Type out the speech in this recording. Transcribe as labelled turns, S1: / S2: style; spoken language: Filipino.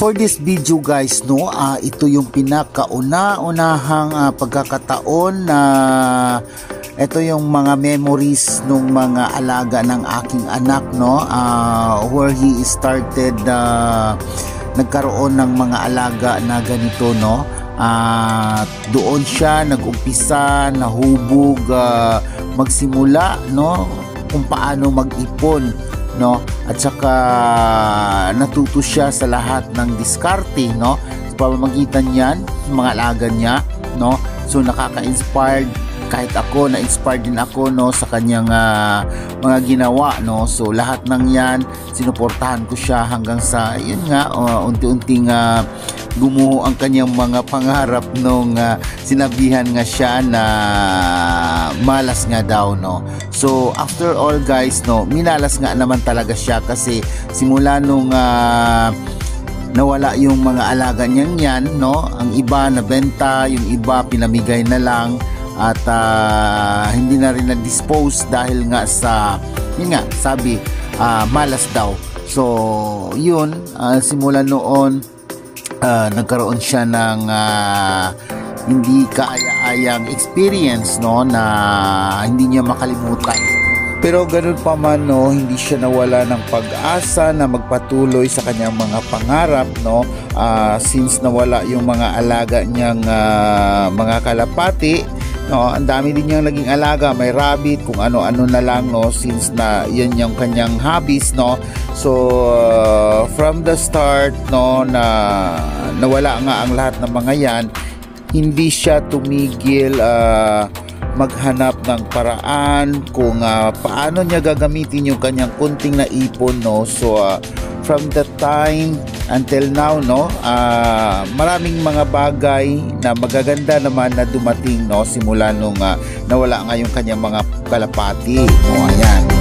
S1: For this video guys, no, ito yung pinakauna-unahang pagkakataon na ito yung mga memories nung mga alaga ng aking anak, no, where he started nagkaroon ng mga alaga na ganito, no. Doon siya nag-umpisa, nahubog, magsimula, no, kung paano mag-ipon, no, at saka natuto siya sa lahat ng diskarte, no, sa pamamagitan niyan mga alaga niya, no. So nakaka-inspired, kahit ako na-inspired din ako, no, sa kanyang mga ginawa, no. So lahat ng yan sinuportahan ko siya hanggang sa yun nga, unti-unting gumuho ang kanyang mga pangarap nung sinabihan nga siya na malas nga daw, no. So after all guys, no, minalas nga naman talaga siya kasi simula nung nawala yung mga alaga niyang yan, no, ang iba nabenta, yung iba pinamigay na lang at hindi na rin na-dispose dahil nga sa yun nga, sabi malas daw. So yun, simula noon nagkaroon siya ng hindi kaaya-ayang experience, no, na hindi niya makalimutan. Pero ganun pa man, no, hindi siya nawala ng pag-asa na magpatuloy sa kanyang mga pangarap, no, since nawala yung mga alaga niyang mga kalapati, no. Ang dami din niyang naging alaga, may rabbit, kung ano-ano na lang, no, since na yan yung kanyang hobbies, no. So from the start, no, na nawala nga ang lahat ng mga yan, hindi siya tumigil maghanap ng paraan kung paano niya gagamitin yung kanyang kunting naipon, no. So from that time until now, no, maraming mga bagay na magaganda naman na dumating, no, simula nung nawala nga yung kanyang mga kalapati, no. Ayan.